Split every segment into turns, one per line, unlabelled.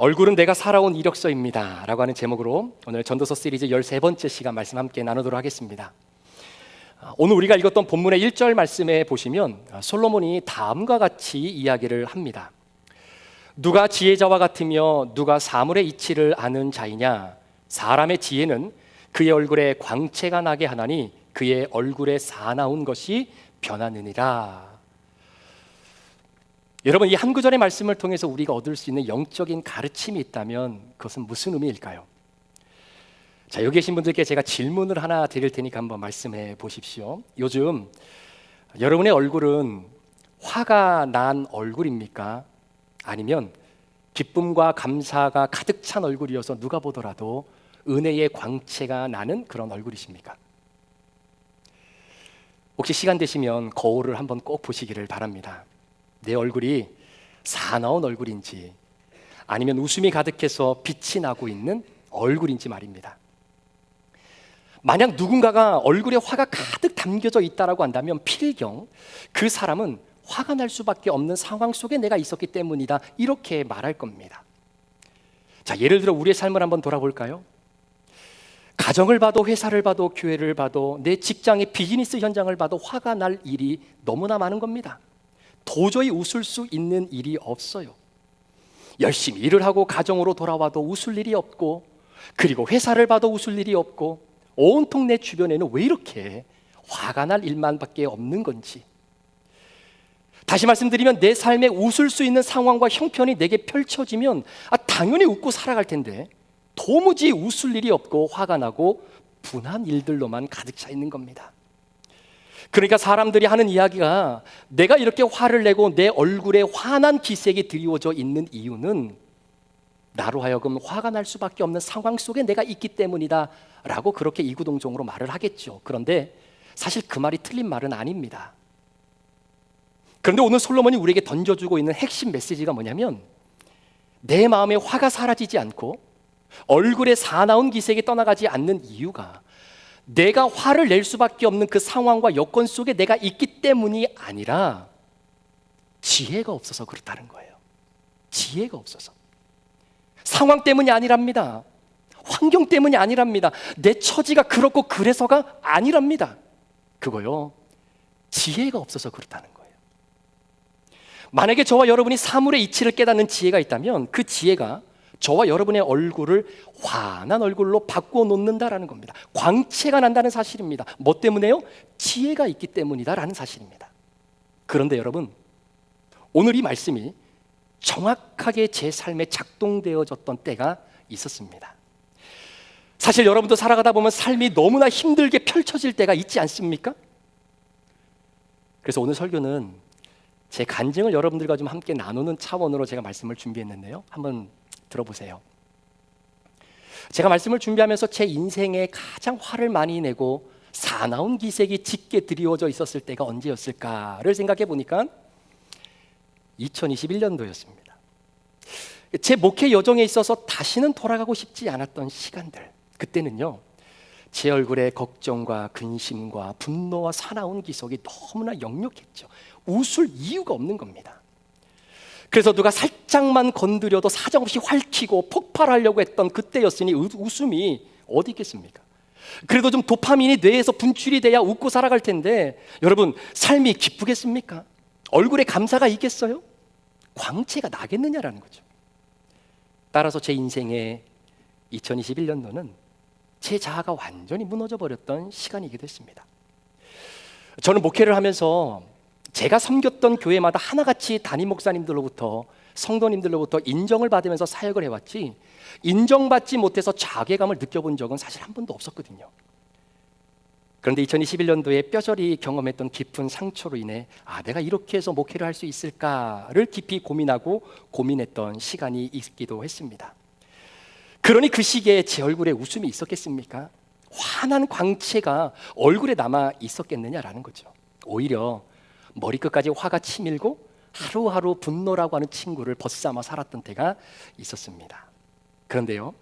얼굴은 내가 살아온 이력서입니다 라고 하는 제목으로 오늘 전도서 시리즈 13번째 시간 말씀 함께 나누도록 하겠습니다. 오늘 우리가 읽었던 본문의 1절 말씀에 보시면 솔로몬이 다음과 같이 이야기를 합니다. 누가 지혜자와 같으며 누가 사물의 이치를 아는 자이냐? 사람의 지혜는 그의 얼굴에 광채가 나게 하나니 그의 얼굴에 사나운 것이 변하느니라. 여러분, 이 한 구절의 말씀을 통해서 우리가 얻을 수 있는 영적인 가르침이 있다면 그것은 무슨 의미일까요? 자, 여기 계신 분들께 제가 질문을 하나 드릴 테니까 한번 말씀해 보십시오. 요즘 여러분의 얼굴은 화가 난 얼굴입니까? 아니면 기쁨과 감사가 가득 찬 얼굴이어서 누가 보더라도 은혜의 광채가 나는 그런 얼굴이십니까? 혹시 시간 되시면 거울을 한번 꼭 보시기를 바랍니다. 내 얼굴이 사나운 얼굴인지 아니면 웃음이 가득해서 빛이 나고 있는 얼굴인지 말입니다. 만약 누군가가 얼굴에 화가 가득 담겨져 있다고 한다면 필경 그 사람은 화가 날 수밖에 없는 상황 속에 내가 있었기 때문이다, 이렇게 말할 겁니다. 자, 예를 들어 우리의 삶을 한번 돌아볼까요? 가정을 봐도 회사를 봐도 교회를 봐도 내 직장의 비즈니스 현장을 봐도 화가 날 일이 너무나 많은 겁니다. 도저히 웃을 수 있는 일이 없어요. 열심히 일을 하고 가정으로 돌아와도 웃을 일이 없고, 그리고 회사를 봐도 웃을 일이 없고, 온통 내 주변에는 왜 이렇게 화가 날 일만밖에 없는 건지. 다시 말씀드리면 내 삶에 웃을 수 있는 상황과 형편이 내게 펼쳐지면 당연히 웃고 살아갈 텐데 도무지 웃을 일이 없고 화가 나고 분한 일들로만 가득 차 있는 겁니다. 그러니까 사람들이 하는 이야기가 내가 이렇게 화를 내고 내 얼굴에 환한 기색이 드리워져 있는 이유는 나로 하여금 화가 날 수밖에 없는 상황 속에 내가 있기 때문이다 라고 그렇게 이구동성으로 말을 하겠죠. 그런데 사실 그 말이 틀린 말은 아닙니다. 그런데 오늘 솔로몬이 우리에게 던져주고 있는 핵심 메시지가 뭐냐면, 내 마음에 화가 사라지지 않고 얼굴에 사나운 기색이 떠나가지 않는 이유가 내가 화를 낼 수밖에 없는 그 상황과 여건 속에 내가 있기 때문이 아니라 지혜가 없어서 그렇다는 거예요. 지혜가 없어서. 상황 때문이 아니랍니다. 환경 때문이 아니랍니다. 내 처지가 그렇고 그래서가 아니랍니다. 그거요, 지혜가 없어서 그렇다는 거예요. 만약에 저와 여러분이 사물의 이치를 깨닫는 지혜가 있다면 그 지혜가 저와 여러분의 얼굴을 환한 얼굴로 바꾸어 놓는다라는 겁니다. 광채가 난다는 사실입니다. 뭐 때문에요? 지혜가 있기 때문이다라는 사실입니다. 그런데 여러분, 오늘 이 말씀이 정확하게 제 삶에 작동되어졌던 때가 있었습니다. 사실 여러분도 살아가다 보면 삶이 너무나 힘들게 펼쳐질 때가 있지 않습니까? 그래서 오늘 설교는 제 간증을 여러분들과 좀 함께 나누는 차원으로 제가 말씀을 준비했는데요, 한번 들어보세요. 제가 말씀을 준비하면서 제 인생에 가장 화를 많이 내고 사나운 기색이 짙게 드리워져 있었을 때가 언제였을까를 생각해 보니까 2021년도였습니다. 제 목회 여정에 있어서 다시는 돌아가고 싶지 않았던 시간들, 그때는요 제 얼굴에 걱정과 근심과 분노와 사나운 기색이 너무나 역력했죠. 웃을 이유가 없는 겁니다. 그래서 누가 살짝만 건드려도 사정없이 활히고 폭발하려고 했던 그때였으니 웃음이 어디 있겠습니까? 그래도 좀 도파민이 뇌에서 분출이 돼야 웃고 살아갈 텐데, 여러분 삶이 기쁘겠습니까? 얼굴에 감사가 있겠어요? 광채가 나겠느냐라는 거죠. 따라서 제 인생의 2021년도는 제 자아가 완전히 무너져 버렸던 시간이기도 했습니다. 저는 목회를 하면서 제가 섬겼던 교회마다 하나같이 담임 목사님들로부터, 성도님들로부터 인정을 받으면서 사역을 해왔지, 인정받지 못해서 자괴감을 느껴본 적은 사실 한 번도 없었거든요. 그런데 2021년도에 뼈저리 경험했던 깊은 상처로 인해 내가 이렇게 해서 목회를 할 수 있을까를 깊이 고민하고 고민했던 시간이 있기도 했습니다. 그러니 그 시기에 제 얼굴에 웃음이 있었겠습니까? 환한 광채가 얼굴에 남아 있었겠느냐라는 거죠. 오히려 머리끝까지 화가 치밀고 하루하루 분노라고 하는 친구를 벗삼아 살았던 때가 있었습니다. 그런데요,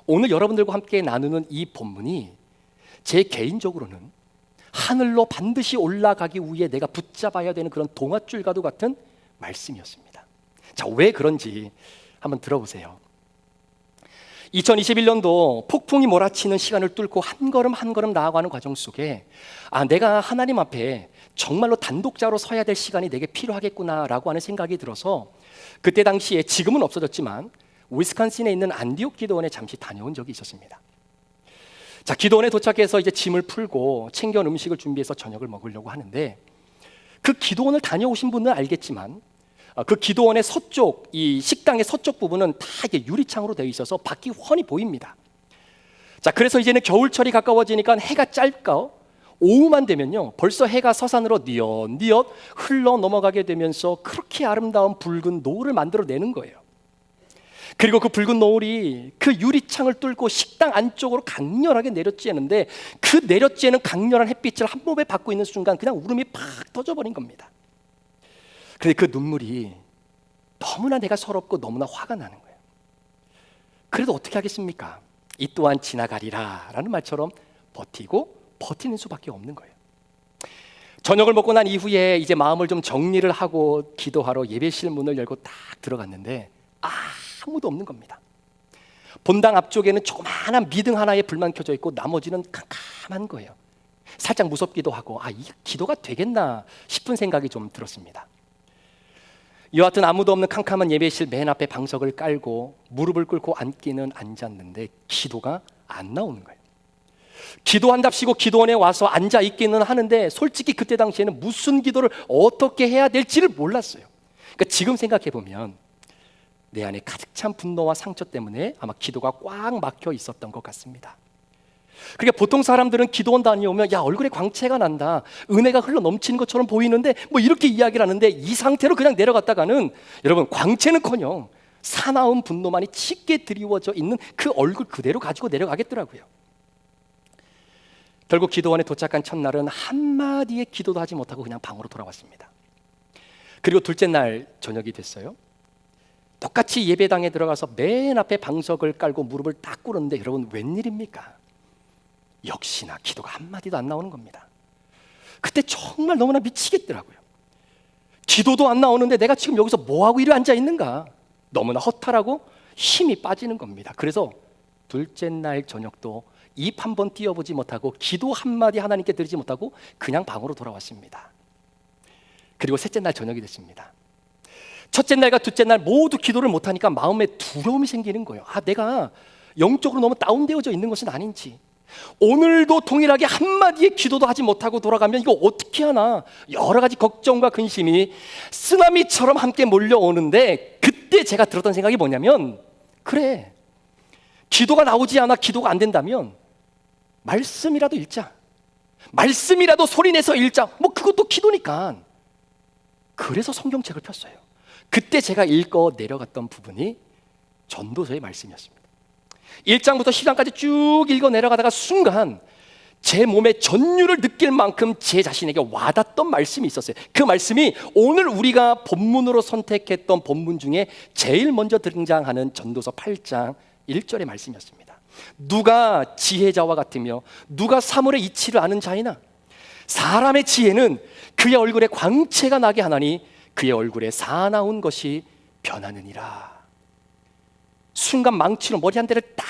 오늘 여러분들과 함께 나누는 이 본문이 제 개인적으로는 하늘로 반드시 올라가기 위해 내가 붙잡아야 되는 그런 동아줄과도 같은 말씀이었습니다. 자, 왜 그런지 한번 들어보세요. 2021년도 폭풍이 몰아치는 시간을 뚫고 한 걸음 한 걸음 나아가는 과정 속에 내가 하나님 앞에 정말로 단독자로 서야 될 시간이 내게 필요하겠구나라고 하는 생각이 들어서 그때 당시에, 지금은 없어졌지만 위스콘신에 있는 안디옥 기도원에 잠시 다녀온 적이 있었습니다. 자, 기도원에 도착해서 이제 짐을 풀고 챙겨온 음식을 준비해서 저녁을 먹으려고 하는데, 그 기도원을 다녀오신 분은 알겠지만 그 기도원의 서쪽, 이 식당의 서쪽 부분은 다 이게 유리창으로 되어 있어서 밖이 훤히 보입니다. 자, 그래서 이제는 겨울철이 가까워지니까 해가 짧고 오후만 되면요 벌써 해가 서산으로 뉘엿뉘엿 흘러 넘어가게 되면서 그렇게 아름다운 붉은 노을을 만들어내는 거예요. 그리고 그 붉은 노을이 그 유리창을 뚫고 식당 안쪽으로 강렬하게 내려쬐는데, 그 내려쬐는 강렬한 햇빛을 한 몸에 받고 있는 순간 그냥 울음이 팍 터져버린 겁니다. 근데 그 눈물이 너무나 내가 서럽고 너무나 화가 나는 거예요. 그래도 어떻게 하겠습니까? 이 또한 지나가리라 라는 말처럼 버티는 수밖에 없는 거예요. 저녁을 먹고 난 이후에 이제 마음을 좀 정리를 하고 기도하러 예배실 문을 열고 딱 들어갔는데 아무도 없는 겁니다. 본당 앞쪽에는 조그마한 미등 하나에 불만 켜져 있고 나머지는 캄캄한 거예요. 살짝 무섭기도 하고 이 기도가 되겠나 싶은 생각이 좀 들었습니다. 여하튼 아무도 없는 캄캄한 예배실 맨 앞에 방석을 깔고 무릎을 꿇고 앉기는 앉았는데 기도가 안 나오는 거예요. 기도한답시고 기도원에 와서 앉아 있기는 하는데 솔직히 그때 당시에는 무슨 기도를 어떻게 해야 될지를 몰랐어요. 그러니까 지금 생각해 보면 내 안에 가득 찬 분노와 상처 때문에 아마 기도가 꽉 막혀 있었던 것 같습니다. 그러니까 보통 사람들은 기도원 다녀오면 얼굴에 광채가 난다, 은혜가 흘러 넘치는 것처럼 보이는데 뭐 이렇게 이야기를 하는데, 이 상태로 그냥 내려갔다가는 여러분 광채는커녕 사나운 분노만이 짙게 드리워져 있는 그 얼굴 그대로 가지고 내려가겠더라고요. 결국 기도원에 도착한 첫날은 한마디의 기도도 하지 못하고 그냥 방으로 돌아왔습니다. 그리고 둘째 날 저녁이 됐어요. 똑같이 예배당에 들어가서 맨 앞에 방석을 깔고 무릎을 딱 꿇었는데 여러분 웬일입니까? 역시나 기도가 한마디도 안 나오는 겁니다. 그때 정말 너무나 미치겠더라고요. 기도도 안 나오는데 내가 지금 여기서 뭐하고 이리 앉아 있는가? 너무나 허탈하고 힘이 빠지는 겁니다. 그래서 둘째 날 저녁도 입 한 번 띄워보지 못하고 기도 한마디 하나님께 드리지 못하고 그냥 방으로 돌아왔습니다. 그리고 셋째 날 저녁이 됐습니다. 첫째 날과 둘째 날 모두 기도를 못하니까 마음에 두려움이 생기는 거예요. 내가 영적으로 너무 다운되어져 있는 것은 아닌지, 오늘도 동일하게 한마디의 기도도 하지 못하고 돌아가면 이거 어떻게 하나, 여러 가지 걱정과 근심이 쓰나미처럼 함께 몰려오는데, 그때 제가 들었던 생각이 뭐냐면, 그래, 기도가 나오지 않아 기도가 안 된다면 말씀이라도 읽자, 말씀이라도 소리내서 읽자, 뭐 그것도 기도니까. 그래서 성경책을 폈어요. 그때 제가 읽어 내려갔던 부분이 전도서의 말씀이었습니다. 1장부터 10장까지 쭉 읽어 내려가다가 순간 제 몸의 전율을 느낄 만큼 제 자신에게 와닿던 말씀이 있었어요. 그 말씀이 오늘 우리가 본문으로 선택했던 본문 중에 제일 먼저 등장하는 전도서 8장 1절의 말씀이었습니다. 누가 지혜자와 같으며 누가 사물의 이치를 아는 자이나, 사람의 지혜는 그의 얼굴에 광채가 나게 하나니 그의 얼굴에 사나운 것이 변하느니라. 순간 망치로 머리 한 대를 딱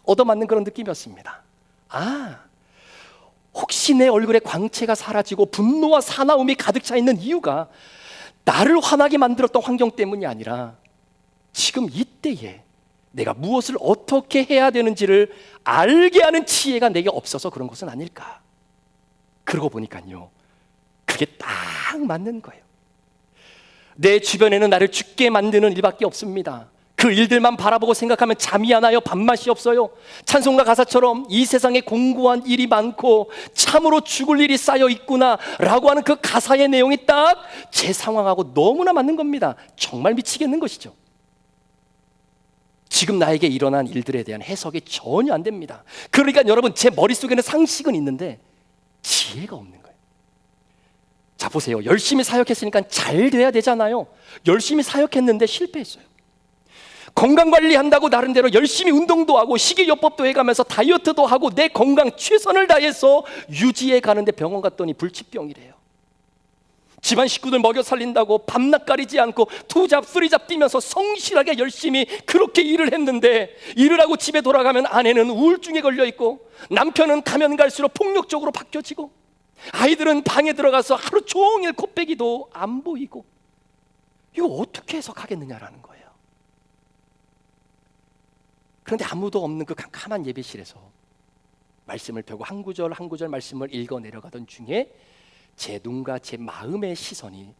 얻어맞는 그런 느낌이었습니다. 혹시 내 얼굴에 광채가 사라지고 분노와 사나움이 가득 차 있는 이유가 나를 화나게 만들었던 환경 때문이 아니라 지금 이때에 내가 무엇을 어떻게 해야 되는지를 알게 하는 지혜가 내게 없어서 그런 것은 아닐까. 그러고 보니까요, 그게 딱 맞는 거예요. 내 주변에는 나를 죽게 만드는 일밖에 없습니다. 그 일들만 바라보고 생각하면 잠이 안 와요. 밥맛이 없어요. 찬송가 가사처럼 이 세상에 공고한 일이 많고 참으로 죽을 일이 쌓여 있구나 라고 하는 그 가사의 내용이 딱 제 상황하고 너무나 맞는 겁니다. 정말 미치겠는 것이죠. 지금 나에게 일어난 일들에 대한 해석이 전혀 안 됩니다. 그러니까 여러분, 제 머릿속에는 상식은 있는데 지혜가 없는 거예요. 자, 보세요. 열심히 사역했으니까 잘 돼야 되잖아요. 열심히 사역했는데 실패했어요. 건강관리한다고 나름대로 열심히 운동도 하고 식이요법도 해가면서 다이어트도 하고 내 건강 최선을 다해서 유지해 가는데 병원 갔더니 불치병이래요. 집안 식구들 먹여 살린다고 밤낮 가리지 않고 투잡 쓰리잡 뛰면서 성실하게 열심히 그렇게 일을 했는데, 일을 하고 집에 돌아가면 아내는 우울증에 걸려 있고, 남편은 가면 갈수록 폭력적으로 바뀌어지고, 아이들은 방에 들어가서 하루 종일 코빼기도 안 보이고, 이거 어떻게 해석하겠느냐라는 거예요. 그런데 아무도 없는 그 캄캄한 예배실에서 말씀을 펴고 한 구절 한 구절 말씀을 읽어 내려가던 중에 제 눈과 제 마음의 시선이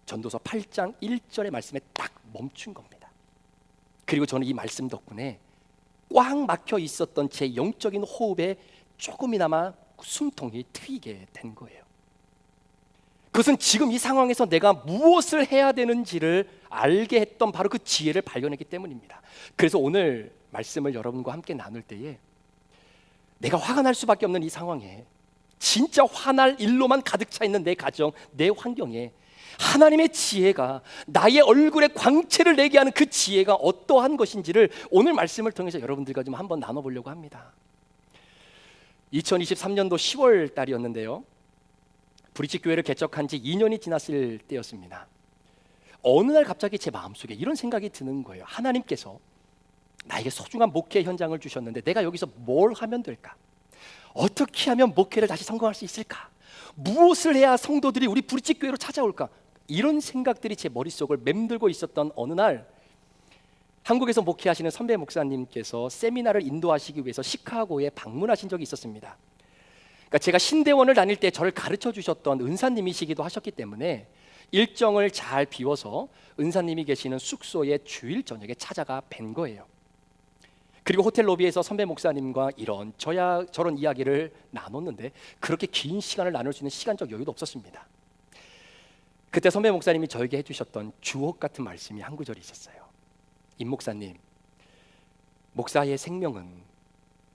전도서 8장 1절의 말씀에 딱 멈춘 겁니다. 그리고 저는 이 말씀 덕분에 꽉 막혀 있었던 제 영적인 호흡에 조금이나마 숨통이 트이게 된 거예요. 그것은 지금 이 상황에서 내가 무엇을 해야 되는지를 알게 했던 바로 그 지혜를 발견했기 때문입니다. 그래서 오늘 말씀을 여러분과 함께 나눌 때에 내가 화가 날 수밖에 없는 이 상황에, 진짜 화날 일로만 가득 차 있는 내 가정, 내 환경에 하나님의 지혜가 나의 얼굴에 광채를 내게 하는 그 지혜가 어떠한 것인지를 오늘 말씀을 통해서 여러분들과 좀 한번 나눠보려고 합니다. 2023년도 10월 달이었는데요, 브릿지교회를 개척한 지 2년이 지났을 때였습니다. 어느 날 갑자기 제 마음속에 이런 생각이 드는 거예요. 하나님께서 나에게 소중한 목회 현장을 주셨는데 내가 여기서 뭘 하면 될까? 어떻게 하면 목회를 다시 성공할 수 있을까? 무엇을 해야 성도들이 우리 브릿지교회로 찾아올까? 이런 생각들이 제 머릿속을 맴돌고 있었던 어느 날, 한국에서 목회하시는 선배 목사님께서 세미나를 인도하시기 위해서 시카고에 방문하신 적이 있었습니다. 그러니까 제가 신대원을 다닐 때 저를 가르쳐 주셨던 은사님이시기도 하셨기 때문에 일정을 잘 비워서 은사님이 계시는 숙소에 주일 저녁에 찾아가 뵌 거예요. 그리고 호텔 로비에서 선배 목사님과 이런 저런 이야기를 나눴는데 그렇게 긴 시간을 나눌 수 있는 시간적 여유도 없었습니다. 그때 선배 목사님이 저에게 해주셨던 주옥 같은 말씀이 한 구절이 있었어요. 임 목사님, 목사의 생명은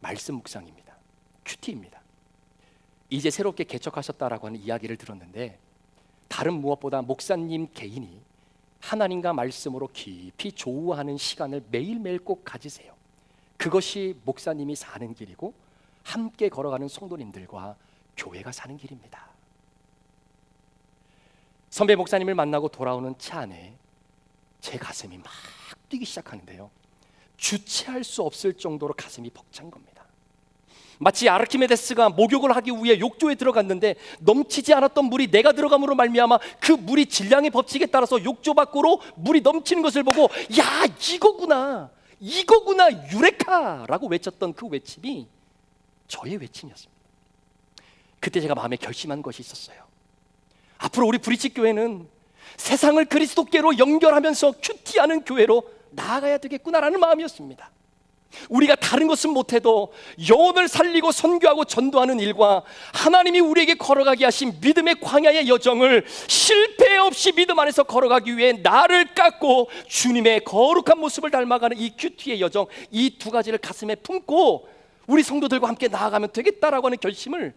말씀 묵상입니다. 큐티입니다. 이제 새롭게 개척하셨다라고 하는 이야기를 들었는데, 다른 무엇보다 목사님 개인이 하나님과 말씀으로 깊이 조우하는 시간을 매일매일 꼭 가지세요. 그것이 목사님이 사는 길이고 함께 걸어가는 성도님들과 교회가 사는 길입니다. 선배 목사님을 만나고 돌아오는 차 안에 제 가슴이 막 뛰기 시작하는데요, 주체할 수 없을 정도로 가슴이 벅찬 겁니다. 마치 아르키메데스가 목욕을 하기 위해 욕조에 들어갔는데 넘치지 않았던 물이 내가 들어감으로 말미암아 그 물이 질량의 법칙에 따라서 욕조 밖으로 물이 넘치는 것을 보고 야, 이거구나 유레카라고 외쳤던 그 외침이 저의 외침이었습니다. 그때 제가 마음에 결심한 것이 있었어요. 앞으로 우리 브릿지교회는 세상을 그리스도께로 연결하면서 큐티하는 교회로 나아가야 되겠구나라는 마음이었습니다. 우리가 다른 것은 못해도 영혼을 살리고 선교하고 전도하는 일과 하나님이 우리에게 걸어가게 하신 믿음의 광야의 여정을 실패 없이 믿음 안에서 걸어가기 위해 나를 깎고 주님의 거룩한 모습을 닮아가는 이 큐티의 여정, 이 두 가지를 가슴에 품고 우리 성도들과 함께 나아가면 되겠다라고 하는 결심을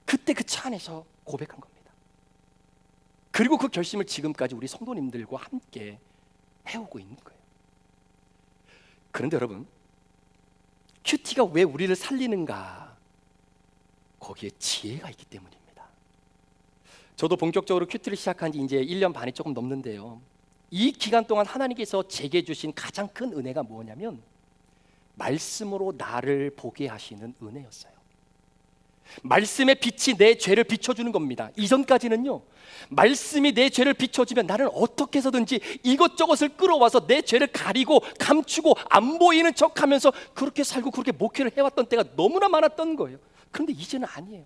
그때 그 차 안에서 고백한 겁니다. 그리고 그 결심을 지금까지 우리 성도님들과 함께 해오고 있는 거예요. 그런데 여러분, 큐티가 왜 우리를 살리는가? 거기에 지혜가 있기 때문입니다. 저도 본격적으로 큐티를 시작한 지 이제 1년 반이 조금 넘는데요, 이 기간 동안 하나님께서 제게 주신 가장 큰 은혜가 뭐냐면 말씀으로 나를 보게 하시는 은혜였어요. 말씀의 빛이 내 죄를 비춰주는 겁니다. 이전까지는요, 말씀이 내 죄를 비춰주면 나는 어떻게 해서든지 이것저것을 끌어와서 내 죄를 가리고 감추고 안 보이는 척하면서 그렇게 살고 그렇게 목회를 해왔던 때가 너무나 많았던 거예요. 그런데 이제는 아니에요.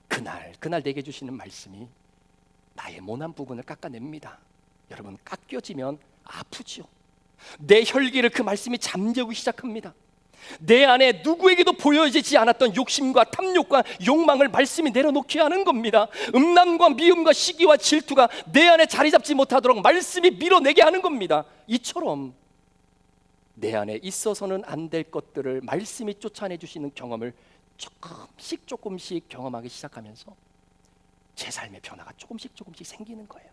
그날 내게 주시는 말씀이 나의 모난 부분을 깎아냅니다. 여러분, 깎여지면 아프지요. 내 혈기를 그 말씀이 잠재우기 시작합니다. 내 안에 누구에게도 보여지지 않았던 욕심과 탐욕과 욕망을 말씀이 내려놓게 하는 겁니다. 음란과 미움과 시기와 질투가 내 안에 자리 잡지 못하도록 말씀이 밀어내게 하는 겁니다. 이처럼 내 안에 있어서는 안 될 것들을 말씀이 쫓아내주시는 경험을 조금씩 경험하기 시작하면서 제 삶의 변화가 조금씩 생기는 거예요.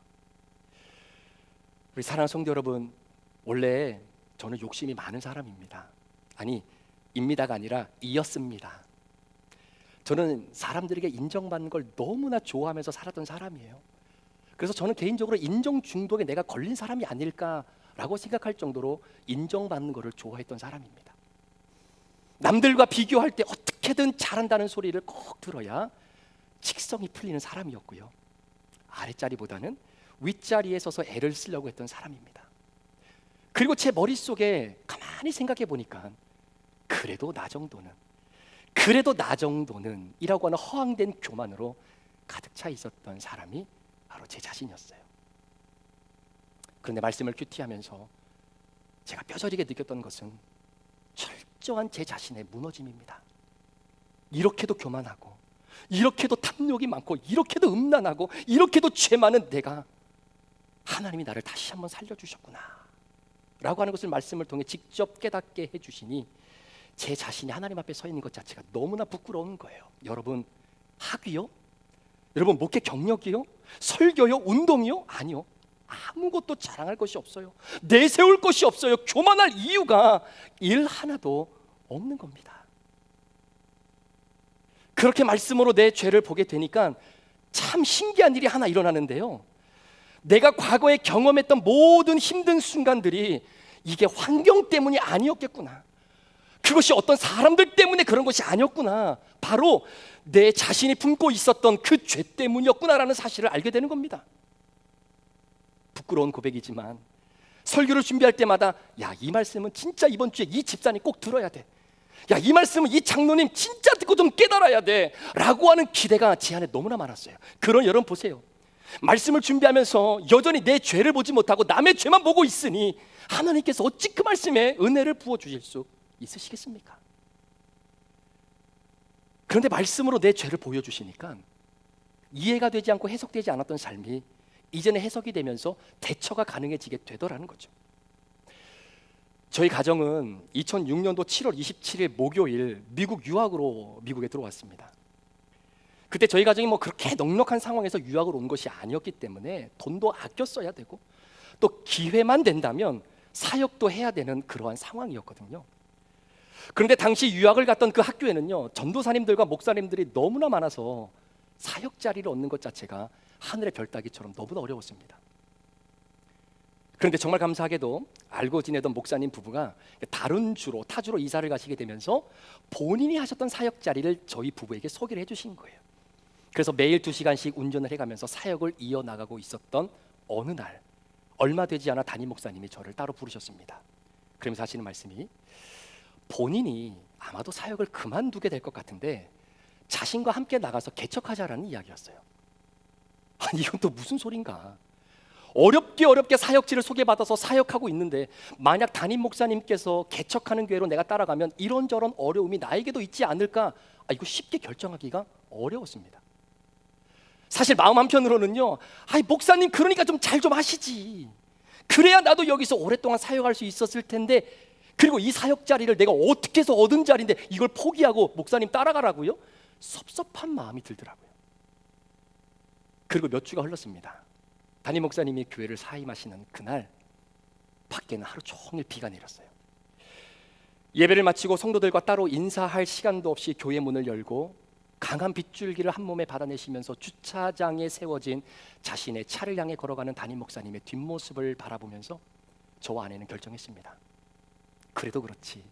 우리 사랑하는 성도 여러분, 원래 저는 욕심이 많은 사람입니다. 아니, 입니다가 아니라 이었습니다. 저는 사람들에게 인정받는 걸 너무나 좋아하면서 살았던 사람이에요. 그래서 저는 개인적으로 인정 중독에 내가 걸린 사람이 아닐까라고 생각할 정도로 인정받는 것을 좋아했던 사람입니다. 남들과 비교할 때 어떻게든 잘한다는 소리를 꼭 들어야 직성이 풀리는 사람이었고요. 아랫자리보다는 윗자리에 서서 애를 쓰려고 했던 사람입니다. 그리고 제 머릿속에 가만히 생각해 보니까 그래도 나 정도는 이라고 하는 허황된 교만으로 가득 차 있었던 사람이 바로 제 자신이었어요. 그런데 말씀을 큐티하면서 제가 뼈저리게 느꼈던 것은 철저한 제 자신의 무너짐입니다. 이렇게도 교만하고, 이렇게도 탐욕이 많고, 이렇게도 음란하고, 이렇게도 죄 많은 내가 하나님이 나를 다시 한번 살려주셨구나 라고 하는 것을 말씀을 통해 직접 깨닫게 해주시니 제 자신이 하나님 앞에 서 있는 것 자체가 너무나 부끄러운 거예요. 여러분, 학위요? 여러분, 목회 경력이요? 설교요? 운동이요? 아니요. 아무것도 자랑할 것이 없어요. 내세울 것이 없어요. 교만할 이유가 일 하나도 없는 겁니다. 그렇게 말씀으로 내 죄를 보게 되니까 참 신기한 일이 하나 일어나는데요. 내가 과거에 경험했던 모든 힘든 순간들이 이게 환경 때문이 아니었겠구나, 그것이 어떤 사람들 때문에 그런 것이 아니었구나, 바로 내 자신이 품고 있었던 그 죄 때문이었구나라는 사실을 알게 되는 겁니다. 부끄러운 고백이지만 설교를 준비할 때마다 야, 이 말씀은 진짜 이번 주에 이 집사님 꼭 들어야 돼, 야, 이 말씀은 이 장로님 진짜 듣고 좀 깨달아야 돼 라고 하는 기대가 제 안에 너무나 많았어요. 그런 여러분 보세요. 말씀을 준비하면서 여전히 내 죄를 보지 못하고 남의 죄만 보고 있으니 하나님께서 어찌 그 말씀에 은혜를 부어주실 수 있으시겠습니까? 그런데 말씀으로 내 죄를 보여주시니까 이해가 되지 않고 해석되지 않았던 삶이 이제는 해석이 되면서 대처가 가능해지게 되더라는 거죠. 저희 가정은 2006년도 7월 27일 목요일 미국 유학으로 미국에 들어왔습니다. 그때 저희 가정이 뭐 그렇게 넉넉한 상황에서 유학을 온 것이 아니었기 때문에 돈도 아껴 써야 되고 또 기회만 된다면 사역도 해야 되는 그러한 상황이었거든요. 그런데 당시 유학을 갔던 그 학교에는요, 전도사님들과 목사님들이 너무나 많아서 사역 자리를 얻는 것 자체가 하늘의 별 따기처럼 너무나 어려웠습니다. 그런데 정말 감사하게도 알고 지내던 목사님 부부가 다른 주로, 타주로 이사를 가시게 되면서 본인이 하셨던 사역 자리를 저희 부부에게 소개를 해주신 거예요. 그래서 매일 2시간씩 운전을 해가면서 사역을 이어나가고 있었던 어느 날, 얼마 되지 않아 담임 목사님이 저를 따로 부르셨습니다. 그러면서 하시는 말씀이 본인이 아마도 사역을 그만두게 될 것 같은데 자신과 함께 나가서 개척하자라는 이야기였어요. 아니, 이건 또 무슨 소린가? 어렵게 사역지를 소개받아서 사역하고 있는데 만약 담임 목사님께서 개척하는 교회로 내가 따라가면 이런저런 어려움이 나에게도 있지 않을까? 이거 쉽게 결정하기가 어려웠습니다. 사실 마음 한편으로는요, 목사님 그러니까 좀 잘 좀 하시지, 그래야 나도 여기서 오랫동안 사역할 수 있었을 텐데, 그리고 이 사역 자리를 내가 어떻게 해서 얻은 자리인데 이걸 포기하고 목사님 따라가라고요? 섭섭한 마음이 들더라고요. 그리고 몇 주가 흘렀습니다. 담임 목사님이 교회를 사임하시는 그날 밖에는 하루 종일 비가 내렸어요. 예배를 마치고 성도들과 따로 인사할 시간도 없이 교회 문을 열고 강한 빗줄기를 한 몸에 받아내시면서 주차장에 세워진 자신의 차를 향해 걸어가는 담임 목사님의 뒷모습을 바라보면서 저와 아내는 결정했습니다. 그래도 그렇지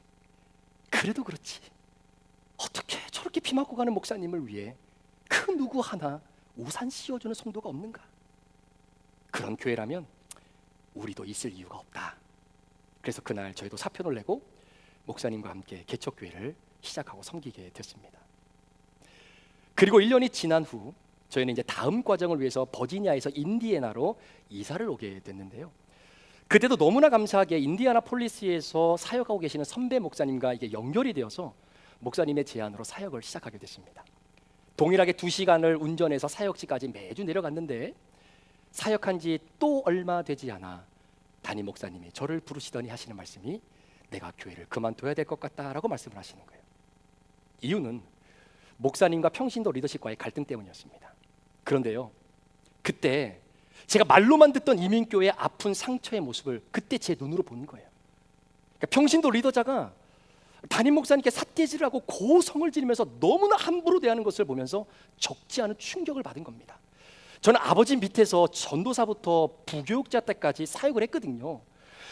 어떻게 저렇게 비 맞고 가는 목사님을 위해 그 누구 하나 우산 씌워주는 성도가 없는가? 그런 교회라면 우리도 있을 이유가 없다. 그래서 그날 저희도 사표를 내고 목사님과 함께 개척교회를 시작하고 섬기게 됐습니다. 그리고 1년이 지난 후 저희는 이제 다음 과정을 위해서 버지니아에서 인디애나로 이사를 오게 됐는데요. 그때도 너무나 감사하게 인디애나폴리스에서 사역하고 계시는 선배 목사님과 이게 연결이 되어서 목사님의 제안으로 사역을 시작하게 됐습니다. 동일하게 2시간을 운전해서 사역지까지 매주 내려갔는데 사역한 지 또 얼마 되지 않아 담임 목사님이 저를 부르시더니 하시는 말씀이 내가 교회를 그만둬야 될 것 같다라고 말씀을 하시는 거예요. 이유는 목사님과 평신도 리더십과의 갈등 때문이었습니다. 그런데요, 그때 제가 말로만 듣던 이민교회의 아픈 상처의 모습을 그때 제 눈으로 본 거예요. 그러니까 평신도 리더자가 담임 목사님께 삿대질을 하고 고성을 지르면서 너무나 함부로 대하는 것을 보면서 적지 않은 충격을 받은 겁니다. 저는 아버지 밑에서 전도사부터 부교육자 때까지 사역을 했거든요.